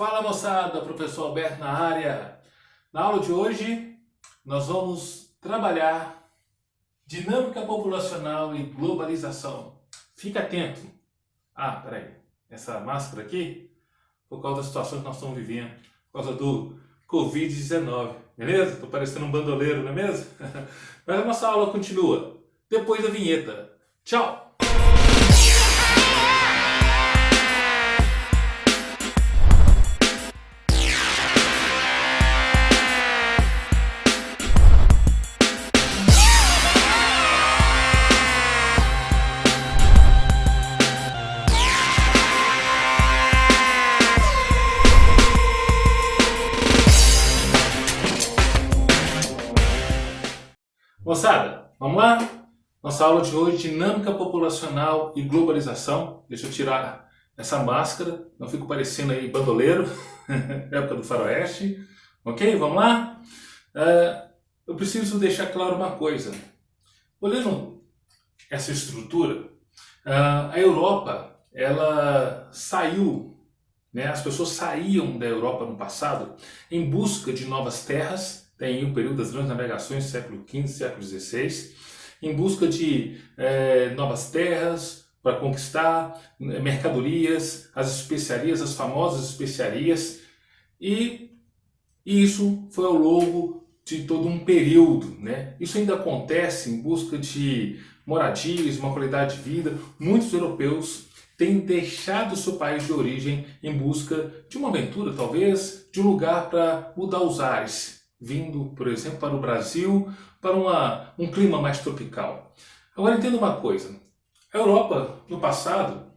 Fala moçada, professor Alberto na área. Na aula de hoje nós vamos trabalhar dinâmica populacional e globalização. Fica atento. Peraí, essa máscara aqui, por causa da situação que nós estamos vivendo, por causa do Covid-19, beleza? Tô parecendo um bandoleiro, não é mesmo? Mas a nossa aula continua depois da vinheta. Tchau! Moçada, vamos lá? Nossa aula de hoje, dinâmica populacional e globalização. Deixa eu tirar essa máscara, não fico parecendo aí bandoleiro, época do faroeste. Ok? Vamos lá? Eu preciso deixar claro uma coisa. Olhando essa estrutura, a Europa, ela saiu, né? As pessoas saíam da Europa no passado em busca de novas terras. Tem aí o período das grandes navegações, século XV, século XVI, em busca de novas terras para conquistar, mercadorias, as especiarias, as famosas especiarias, e isso foi ao longo de todo um período, né? Isso ainda acontece em busca de moradias, uma qualidade de vida. Muitos europeus têm deixado o seu país de origem em busca de uma aventura, talvez, de um lugar para mudar os ares, vindo, por exemplo, para o Brasil, para um clima mais tropical. Agora entenda uma coisa, a Europa, no passado,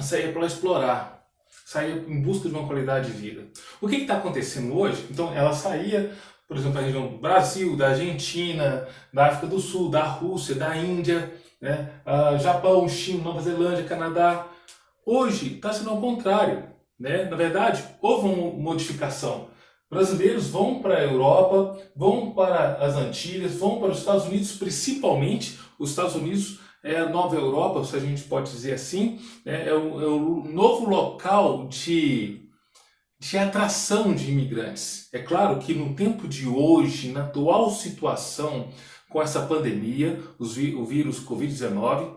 saía para explorar, saía em busca de uma qualidade de vida. O que está acontecendo hoje? Então, ela saía, por exemplo, da região do Brasil, da Argentina, da África do Sul, da Rússia, da Índia, né? Japão, China, Nova Zelândia, Canadá. Hoje está sendo ao contrário, né? Na verdade, houve uma modificação. Brasileiros vão para a Europa, vão para as Antilhas, vão para os Estados Unidos, principalmente. Os Estados Unidos é a nova Europa, se a gente pode dizer assim, né? É o novo local de atração de imigrantes. É claro que no tempo de hoje, na atual situação com essa pandemia, o vírus Covid-19,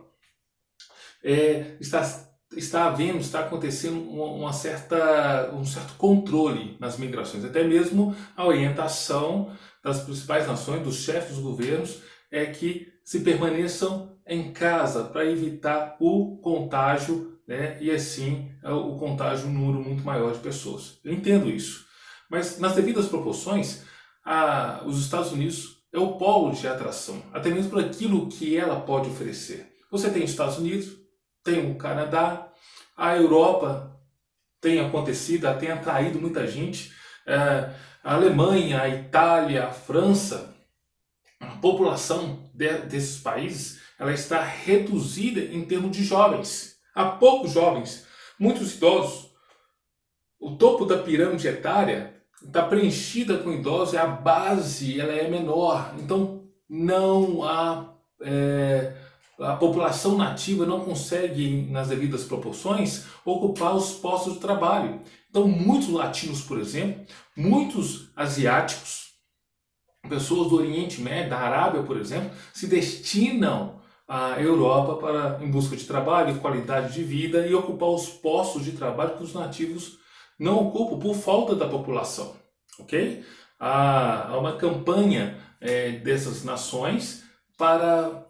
está acontecendo um certo controle nas migrações. Até mesmo a orientação das principais nações, dos chefes dos governos, é que se permaneçam em casa para evitar o contágio, né? E assim o contágio um número muito maior de pessoas. Eu entendo isso. Mas nas devidas proporções, os Estados Unidos é o polo de atração, até mesmo por aquilo que ela pode oferecer. Você tem os Estados Unidos, tem o Canadá, a Europa tem acontecido, tem atraído muita gente, a Alemanha, a Itália, a França. A população desses países ela está reduzida em termos de jovens. Há poucos jovens, muitos idosos. O topo da pirâmide etária está preenchida com idosos e a base ela é menor. Então não há... a população nativa não consegue, nas devidas proporções, ocupar os postos de trabalho. Então, muitos latinos, por exemplo, muitos asiáticos, pessoas do Oriente Médio, da Arábia, por exemplo, se destinam à Europa em busca de trabalho, qualidade de vida e ocupar os postos de trabalho que os nativos não ocupam por falta da população. Ok? Há uma campanha dessas nações para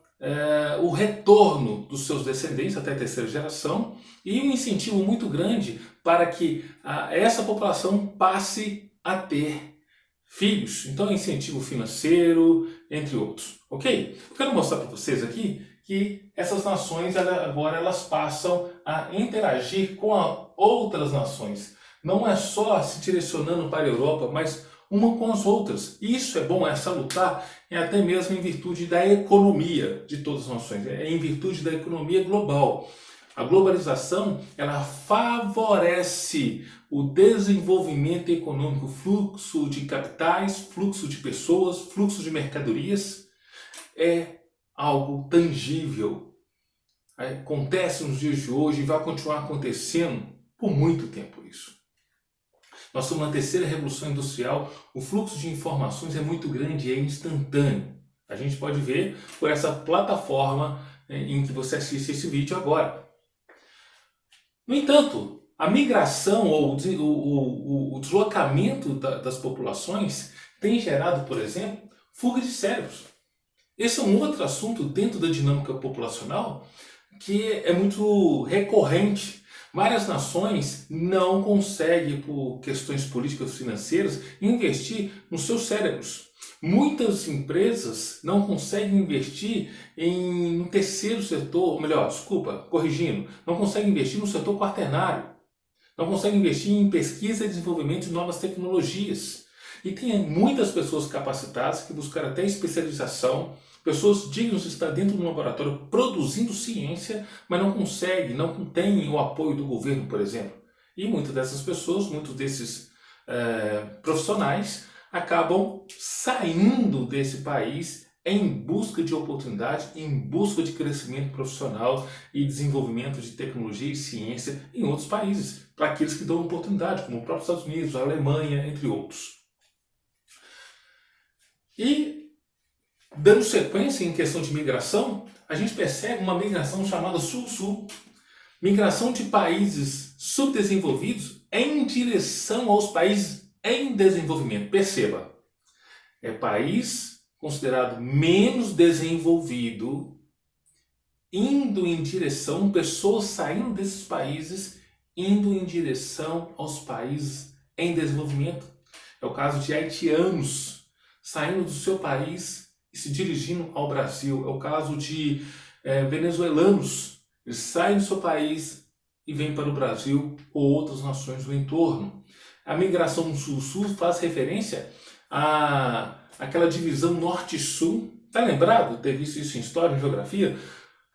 o retorno dos seus descendentes até a terceira geração e um incentivo muito grande para que essa população passe a ter filhos. Então, incentivo financeiro, entre outros. Ok? Eu quero mostrar para vocês aqui que essas nações agora elas passam a interagir com outras nações. Não é só se direcionando para a Europa, mas uma com as outras. Isso é bom, é salutar, até mesmo em virtude da economia de todas as nações, em virtude da economia global. A globalização ela favorece o desenvolvimento econômico, fluxo de capitais, fluxo de pessoas, fluxo de mercadorias. É algo tangível. Acontece nos dias de hoje e vai continuar acontecendo por muito tempo isso. Nós estamos na terceira revolução industrial, o fluxo de informações é muito grande e é instantâneo. A gente pode ver por essa plataforma em que você assiste esse vídeo agora. No entanto, a migração ou o deslocamento das populações tem gerado, por exemplo, fuga de cérebros. Esse é um outro assunto dentro da dinâmica populacional que é muito recorrente. Várias nações não conseguem, por questões políticas financeiras, investir nos seus cérebros. Muitas empresas não conseguem investir no terceiro setor, ou melhor, desculpa, corrigindo, não conseguem investir no setor quaternário, não conseguem investir em pesquisa e desenvolvimento de novas tecnologias. E tem muitas pessoas capacitadas que buscaram até especialização, pessoas dignas de estar dentro de um laboratório produzindo ciência, mas não conseguem, não têm o apoio do governo, por exemplo. E muitas dessas pessoas, muitos desses profissionais, acabam saindo desse país em busca de oportunidade, em busca de crescimento profissional e desenvolvimento de tecnologia e ciência em outros países, para aqueles que dão oportunidade, como os próprios Estados Unidos, a Alemanha, entre outros. E, dando sequência em questão de migração, a gente percebe uma migração chamada Sul-Sul. Migração de países subdesenvolvidos em direção aos países em desenvolvimento. Perceba, é país considerado menos desenvolvido indo em direção, pessoas saindo desses países, indo em direção aos países em desenvolvimento. É o caso de haitianos saindo do seu país e se dirigindo ao Brasil. É o caso de venezuelanos, eles saem do seu país e vêm para o Brasil ou outras nações do entorno. A migração sul-sul faz referência àquela divisão norte-sul. Está lembrado? Ter visto isso em história, em geografia?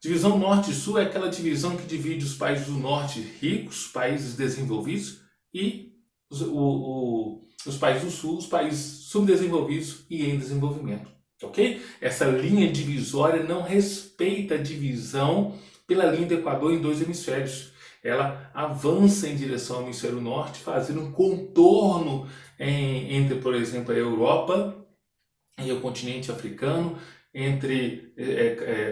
Divisão norte-sul é aquela divisão que divide os países do norte ricos, países desenvolvidos, e os países do sul, os países subdesenvolvidos e em desenvolvimento. Ok? Essa linha divisória não respeita a divisão pela linha do Equador em dois hemisférios. Ela avança em direção ao hemisfério norte, fazendo um contorno entre, por exemplo, a Europa e o continente africano,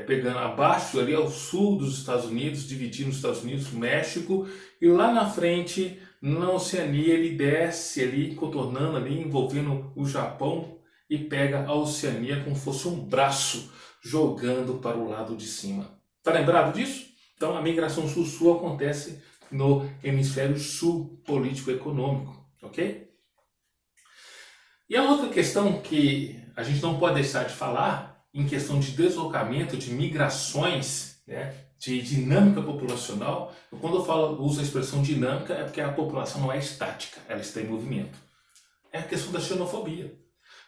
pegando abaixo ali ao sul dos Estados Unidos, dividindo os Estados Unidos, o México, e lá na frente, na Oceania, ele desce ali, contornando ali, envolvendo o Japão, e pega a Oceania como se fosse um braço jogando para o lado de cima. Está lembrado disso? Então a migração sul-sul acontece no hemisfério sul político-econômico, ok? E a outra questão que a gente não pode deixar de falar, em questão de deslocamento, de migrações, né, de dinâmica populacional, quando eu uso a expressão dinâmica é porque a população não é estática, ela está em movimento. É a questão da xenofobia.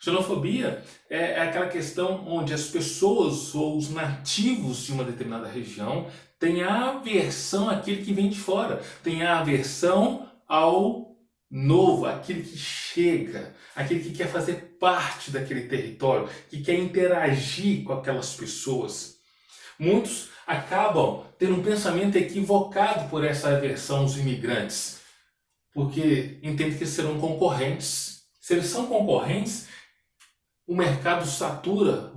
Xenofobia é aquela questão onde as pessoas ou os nativos de uma determinada região têm a aversão àquele que vem de fora, têm a aversão ao novo, aquele que chega, aquele que quer fazer parte daquele território, que quer interagir com aquelas pessoas. Muitos acabam tendo um pensamento equivocado por essa aversão aos imigrantes, porque entendem que serão concorrentes. Se eles são concorrentes, o mercado satura.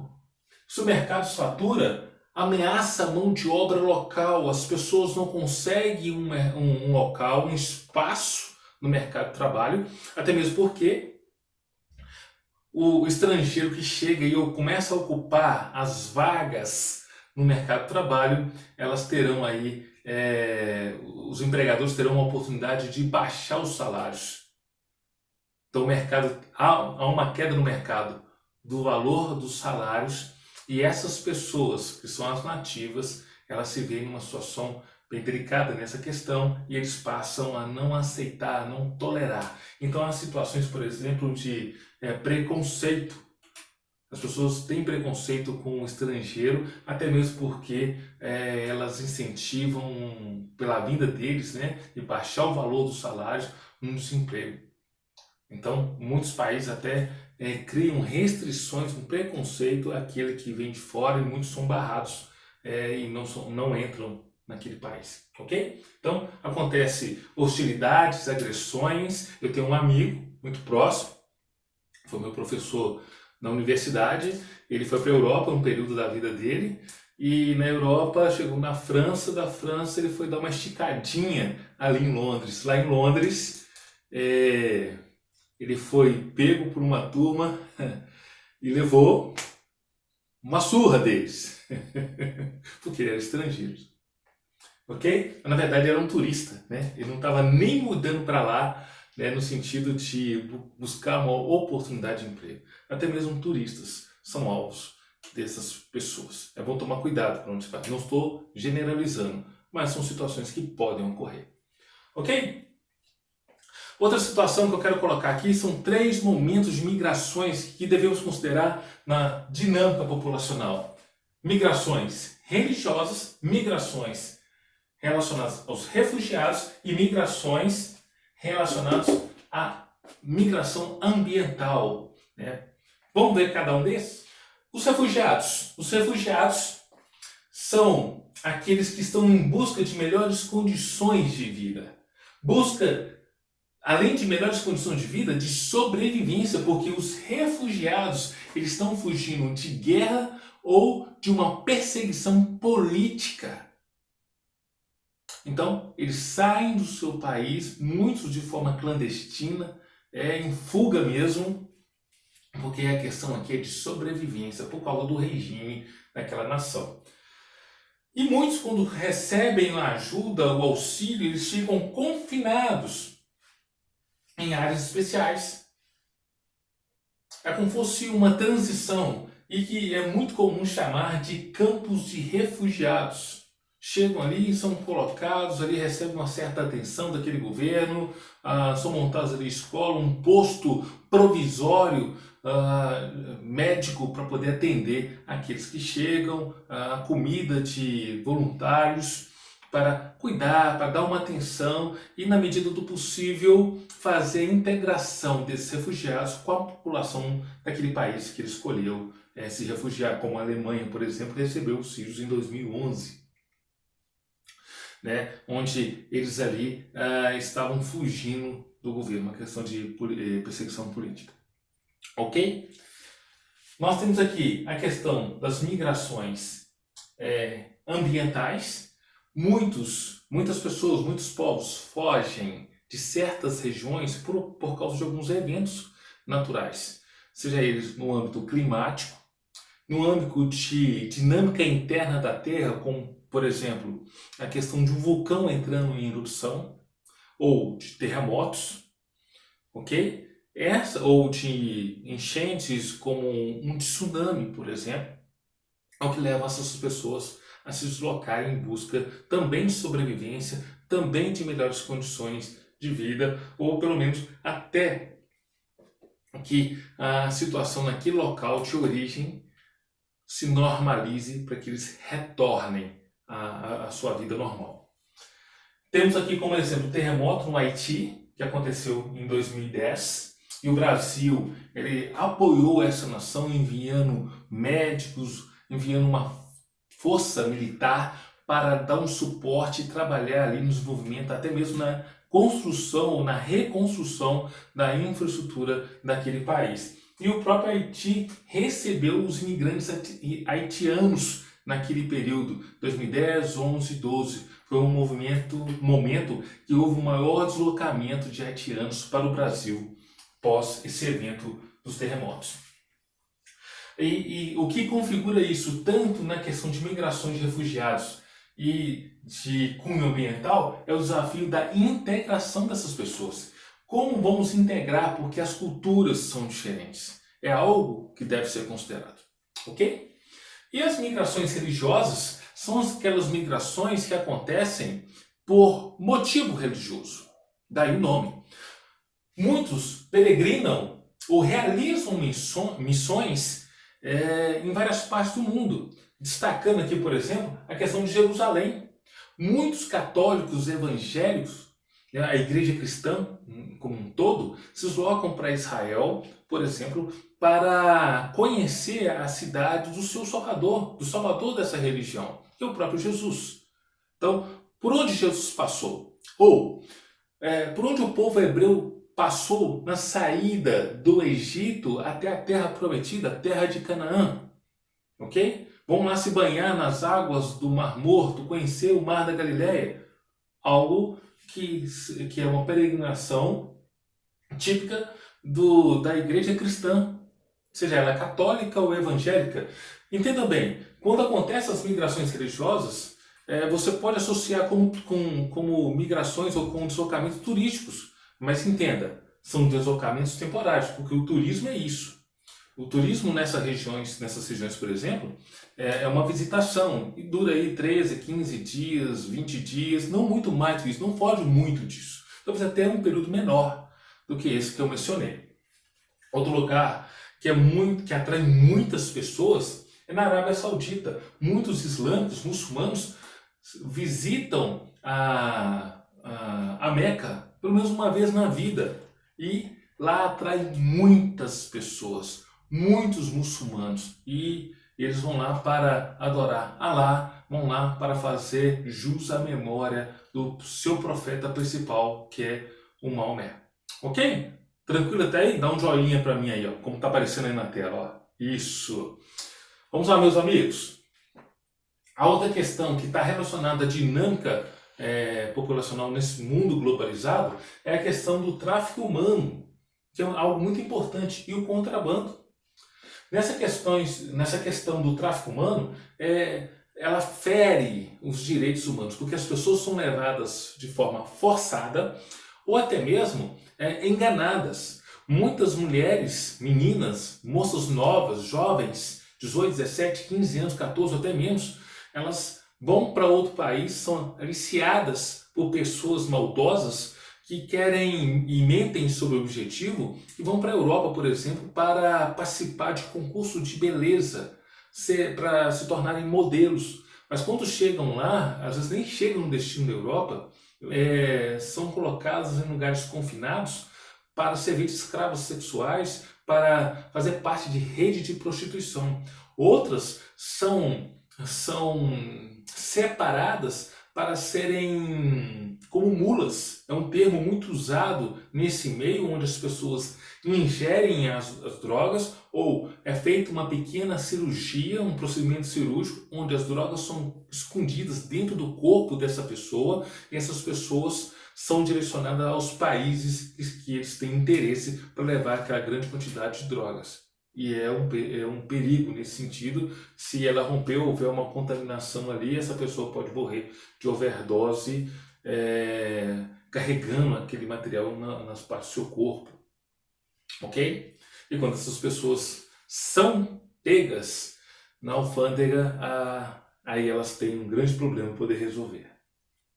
Se o mercado satura, ameaça a mão de obra local. As pessoas não conseguem um local, um espaço no mercado de trabalho, até mesmo porque o estrangeiro que chega e começa a ocupar as vagas no mercado de trabalho, elas terão aí, os empregadores terão uma oportunidade de baixar os salários. Então há uma queda no mercado do valor dos salários, e essas pessoas que são as nativas, elas se veem numa situação bem delicada nessa questão e eles passam a não aceitar, a não tolerar. Então há situações, por exemplo, de preconceito. As pessoas têm preconceito com o estrangeiro, até mesmo porque elas incentivam, pela vinda deles, de baixar o valor dos salários, no desemprego. Então, muitos países até criam restrições, um preconceito àquele que vem de fora, e muitos são barrados e não entram naquele país, ok? Então, acontece hostilidades, agressões. Eu tenho um amigo muito próximo, foi meu professor na universidade, ele foi para a Europa um período da vida dele, e na Europa chegou na França, da França ele foi dar uma esticadinha ali em Londres. Lá em Londres, ele foi pego por uma turma e levou uma surra deles, porque ele era estrangeiro, ok? Mas, na verdade era um turista, né? Ele não estava nem mudando para lá, né, no sentido de buscar uma oportunidade de emprego. Até mesmo turistas são alvos dessas pessoas. É bom tomar cuidado para onde se vai. Não estou generalizando, mas são situações que podem ocorrer, ok? Outra situação que eu quero colocar aqui são 3 momentos de migrações que devemos considerar na dinâmica populacional. Migrações religiosas, migrações relacionadas aos refugiados e migrações relacionadas à migração ambiental, né? Vamos ver cada um desses? Os refugiados. Os refugiados são aqueles que estão em busca de melhores condições de vida. Busca, além de melhores condições de vida, de sobrevivência, porque os refugiados eles estão fugindo de guerra ou de uma perseguição política. Então, eles saem do seu país, muitos de forma clandestina, em fuga mesmo, porque a questão aqui é de sobrevivência por causa do regime daquela nação. E muitos, quando recebem a ajuda, o auxílio, eles ficam confinados em áreas especiais. É como se fosse uma transição e que é muito comum chamar de campos de refugiados. Chegam ali, são colocados ali, recebem uma certa atenção daquele governo, são montados ali escola, um posto provisório médico para poder atender aqueles que chegam, comida de voluntários para cuidar, para dar uma atenção e, na medida do possível, fazer a integração desses refugiados com a população daquele país que ele escolheu se refugiar, como a Alemanha, por exemplo, recebeu os sírios em 2011. Né, onde eles ali estavam fugindo do governo, uma questão de perseguição política. Ok? Nós temos aqui a questão das migrações ambientais. Muitas pessoas, muitos povos fogem de certas regiões por causa de alguns eventos naturais, seja eles no âmbito climático, no âmbito de dinâmica interna da Terra, como, por exemplo, a questão de um vulcão entrando em erupção, ou de terremotos, ok? Ou de enchentes como um tsunami, por exemplo, é o que leva essas pessoas a se deslocarem em busca também de sobrevivência, também de melhores condições de vida, ou pelo menos até que a situação naquele local de origem se normalize para que eles retornem à sua vida normal. Temos aqui como exemplo o terremoto no Haiti, que aconteceu em 2010, e o Brasil ele apoiou essa nação enviando médicos, enviando uma força militar para dar um suporte e trabalhar ali no desenvolvimento, até mesmo na construção ou na reconstrução da infraestrutura daquele país. E o próprio Haiti recebeu os imigrantes haitianos naquele período, 2010, 11, 12. Foi um momento que houve um maior deslocamento de haitianos para o Brasil pós esse evento dos terremotos. E o que configura isso, tanto na questão de migrações de refugiados e de cunho ambiental, é o desafio da integração dessas pessoas. Como vamos integrar? Porque as culturas são diferentes. É algo que deve ser considerado. Ok? E as migrações religiosas são aquelas migrações que acontecem por motivo religioso. Daí o nome. Muitos peregrinam ou realizam missões em várias partes do mundo. Destacando aqui, por exemplo, a questão de Jerusalém. Muitos católicos evangélicos, a igreja cristã como um todo, se deslocam para Israel, por exemplo, para conhecer a cidade do seu Salvador, do Salvador dessa religião, que é o próprio Jesus. Então, por onde Jesus passou? Ou, por onde o povo hebreu passou na saída do Egito até a terra prometida, a terra de Canaã. Ok? Vão lá se banhar nas águas do Mar Morto, conhecer o Mar da Galileia. Algo que é uma peregrinação típica da igreja cristã, seja ela católica ou evangélica. Entenda bem, quando acontecem as migrações religiosas, você pode associar como migrações ou com deslocamentos turísticos, mas entenda, são deslocamentos temporários, porque o turismo é isso. O turismo nessas regiões, por exemplo, é uma visitação e dura aí 13, 15 dias, 20 dias, não muito mais do que isso, não foge muito disso. Talvez até um período menor do que esse que eu mencionei. Outro lugar que atrai muitas pessoas é na Arábia Saudita. Muitos islâmicos, muçulmanos, visitam a Meca pelo menos uma vez na vida e lá atrai muitas pessoas, muitos muçulmanos, e eles vão lá para adorar Alá, vão lá para fazer jus à memória do seu profeta principal, que é o Maomé. Ok? Tranquilo até aí? Dá um joinha para mim aí, ó, como está aparecendo aí na tela. Ó. Isso. Vamos lá, meus amigos. A outra questão que está relacionada à dinâmica populacional nesse mundo globalizado é a questão do tráfico humano, que é algo muito importante, e o contrabando. Nessa questão do tráfico humano, ela fere os direitos humanos, porque as pessoas são levadas de forma forçada ou até mesmo enganadas. Muitas mulheres, meninas, moças novas, jovens, 18, 17, 15 anos, 14 ou até menos, elas vão para outro país, são aliciadas por pessoas maldosas que querem e mentem sobre o objetivo e vão para a Europa, por exemplo, para participar de concurso de beleza, para se tornarem modelos. Mas quando chegam lá, às vezes nem chegam no destino da Europa, são colocadas em lugares confinados para servir de escravos sexuais, para fazer parte de rede de prostituição. Outras são separadas para serem como mulas. É um termo muito usado nesse meio, onde as pessoas ingerem as drogas, ou é feita uma pequena cirurgia, um procedimento cirúrgico, onde as drogas são escondidas dentro do corpo dessa pessoa, e essas pessoas são direcionadas aos países que eles têm interesse para levar aquela grande quantidade de drogas. E é um perigo nesse sentido. Se ela romper ou houver uma contaminação ali, essa pessoa pode morrer de overdose, carregando aquele material nas partes do seu corpo. Ok? E quando essas pessoas são pegas na alfândega, aí elas têm um grande problema para poder resolver.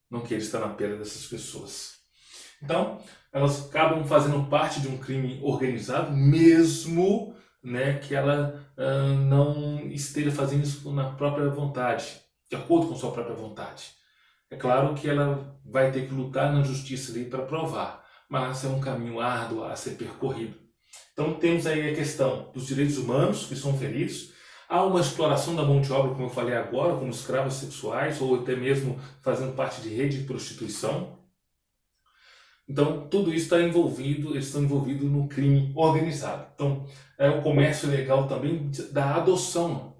Não quero estar na pele dessas pessoas. Então, elas acabam fazendo parte de um crime organizado, mesmo que ela não esteja fazendo isso na própria vontade, de acordo com sua própria vontade. É claro que ela vai ter que lutar na justiça ali para provar, mas é um caminho árduo a ser percorrido. Então temos aí a questão dos direitos humanos que são feridos, há uma exploração da mão de obra, como eu falei agora, como escravos sexuais ou até mesmo fazendo parte de rede de prostituição. Então, tudo isso eles estão envolvidos no crime organizado. Então, o comércio ilegal também da adoção.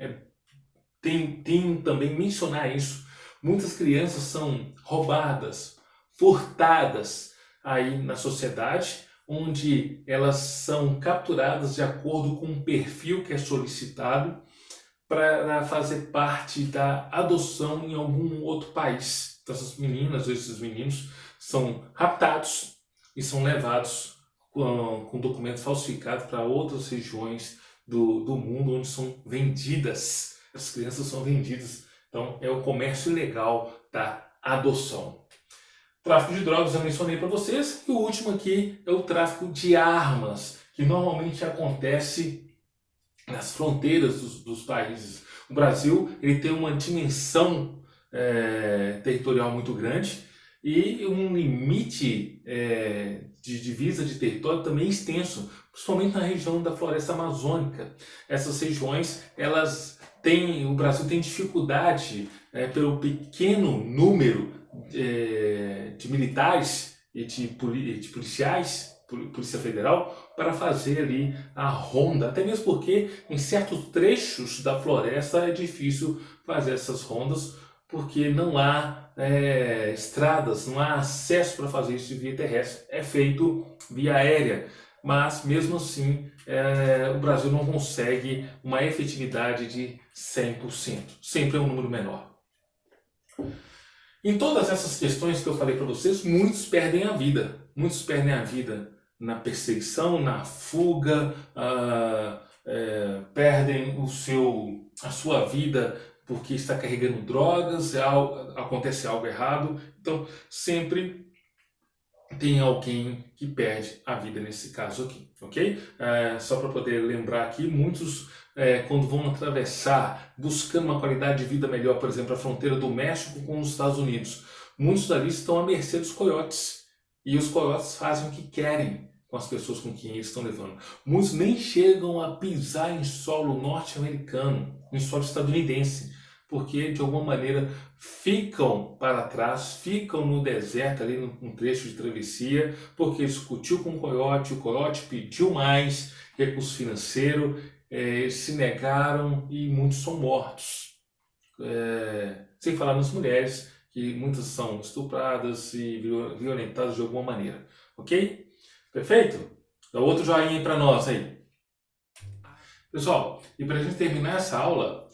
Tem também mencionar isso. Muitas crianças são roubadas, furtadas aí na sociedade, onde elas são capturadas de acordo com um perfil que é solicitado para fazer parte da adoção em algum outro país. Então, essas meninas ou esses meninos são raptados e são levados com documentos falsificados para outras regiões do mundo onde são vendidas. As crianças são vendidas. Então, é o comércio ilegal da adoção. Tráfico de drogas eu mencionei para vocês. E o último aqui é o tráfico de armas, que normalmente acontece nas fronteiras dos países. O Brasil ele tem uma dimensão territorial muito grande e um limite de divisa de território também extenso, principalmente na região da floresta amazônica. Essas regiões elas o Brasil tem dificuldade pelo pequeno número de militares e de policiais, Polícia Federal, para fazer ali a ronda, até mesmo porque em certos trechos da floresta é difícil fazer essas rondas, porque não há estradas, não há acesso para fazer isso via terrestre, é feito via aérea, mas mesmo assim o Brasil não consegue uma efetividade de 100%, sempre é um número menor. Em todas essas questões que eu falei para vocês, muitos perdem a vida. Muitos perdem a vida na perseguição, na fuga, perdem a sua vida porque está carregando drogas, acontece algo errado. Então, sempre tem alguém que perde a vida nesse caso aqui, ok? Só para poder lembrar aqui, muitos quando vão atravessar, buscando uma qualidade de vida melhor, por exemplo, a fronteira do México com os Estados Unidos, muitos dali estão à mercê dos coiotes, e os coiotes fazem o que querem com as pessoas com quem eles estão levando. Muitos nem chegam a pisar em solo norte-americano, em solo estadunidense, porque de alguma maneira ficam para trás, ficam no deserto ali num trecho de travessia, porque discutiu com o coiote pediu mais recurso financeiro, se negaram e muitos são mortos. Sem falar nas mulheres, que muitas são estupradas e violentadas de alguma maneira. Ok? Perfeito? Dá outro joinha para nós aí. Pessoal, e para a gente terminar essa aula,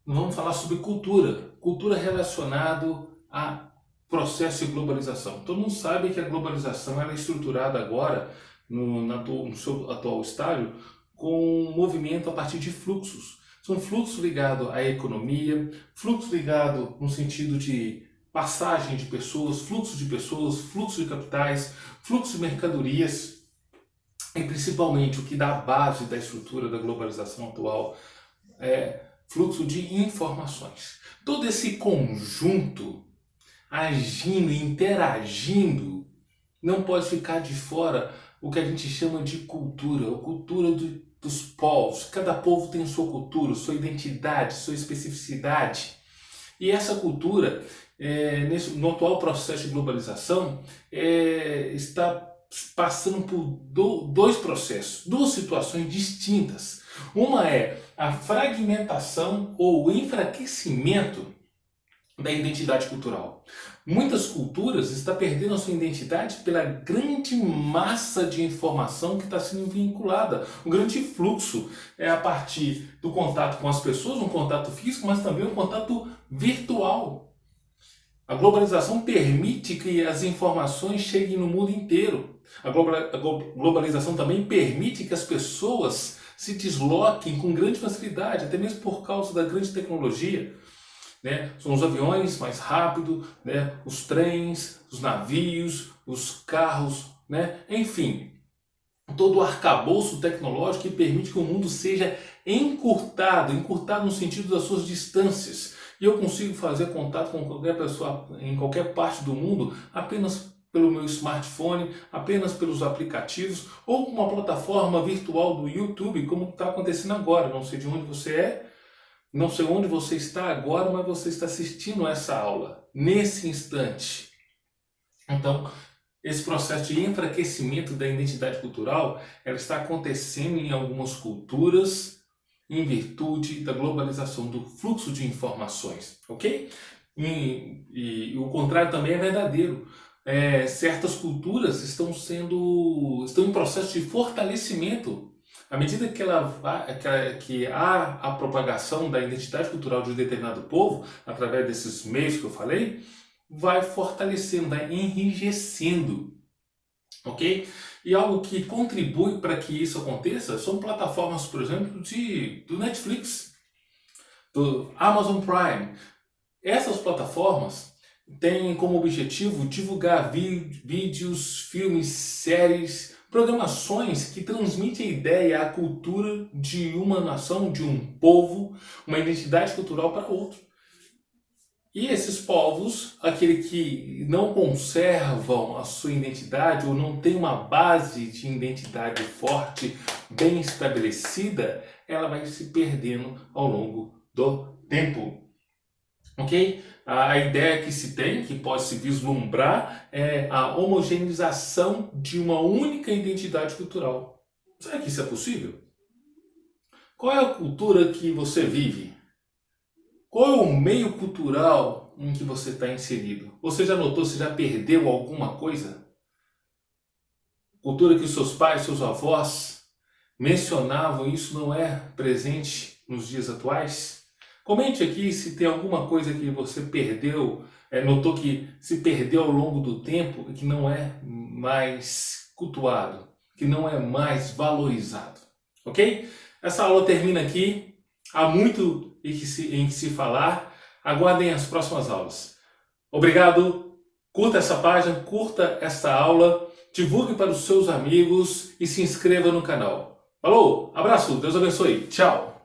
vamos falar sobre cultura. Cultura relacionado a processo de globalização. Todo mundo sabe que a globalização ela é estruturada agora, no seu atual estágio, com um movimento a partir de fluxos. São fluxos ligados à economia, fluxo ligado no sentido de passagem de pessoas, fluxo de capitais, fluxo de mercadorias, e principalmente o que dá a base da estrutura da globalização atual é fluxo de informações. Todo esse conjunto agindo e interagindo não pode ficar de fora o que a gente chama de cultura, a cultura dos povos. Cada povo tem sua cultura, sua identidade, sua especificidade. E essa cultura, no atual processo de globalização, está passando por dois processos, duas situações distintas. Uma é a fragmentação ou o enfraquecimento da identidade cultural. Muitas culturas estão perdendo a sua identidade pela grande massa de informação que está sendo vinculada. O grande fluxo é a partir do contato com as pessoas, um contato físico, mas também um contato virtual. A globalização permite que as informações cheguem no mundo inteiro. A globalização também permite que as pessoas se desloquem com grande facilidade, até mesmo por causa da grande tecnologia. São os aviões mais rápidos, os trens, os navios, os carros, enfim, todo o arcabouço tecnológico que permite que o mundo seja encurtado no sentido das suas distâncias. E eu consigo fazer contato com qualquer pessoa em qualquer parte do mundo apenas pelo meu smartphone, apenas pelos aplicativos ou com uma plataforma virtual do YouTube, como está acontecendo agora. Não sei de onde você é, não sei onde você está agora, mas você está assistindo essa aula, nesse instante. Então, esse processo de enfraquecimento da identidade cultural, ela está acontecendo em algumas culturas em virtude da globalização, do fluxo de informações, ok? E o contrário também é verdadeiro. Certas culturas estão em processo de fortalecimento. À medida que há a propagação da identidade cultural de um determinado povo, através desses meios que eu falei, vai fortalecendo, vai enrijecendo, ok? E algo que contribui para que isso aconteça são plataformas, por exemplo, do Netflix, do Amazon Prime. Essas plataformas têm como objetivo divulgar vídeos, filmes, séries, programações que transmitem a ideia, a cultura de uma nação, de um povo, uma identidade cultural para outro. E esses povos, aqueles que não conservam a sua identidade ou não têm uma base de identidade forte bem estabelecida, ela vai se perdendo ao longo do tempo. Ok? A ideia que se tem, que pode se vislumbrar, é a homogeneização de uma única identidade cultural. Será que isso é possível? Qual é a cultura que você vive? Qual é o meio cultural em que você está inserido? Você já notou, você já perdeu alguma coisa? Cultura que os seus pais, seus avós mencionavam, isso não é presente nos dias atuais? Comente aqui se tem alguma coisa que você perdeu, notou que se perdeu ao longo do tempo e que não é mais cultuado, que não é mais valorizado. Ok? Essa aula termina aqui. Há muito em que se falar. Aguardem as próximas aulas. Obrigado. Curta essa página, curta esta aula, divulgue para os seus amigos e se inscreva no canal. Falou, abraço, Deus abençoe, tchau!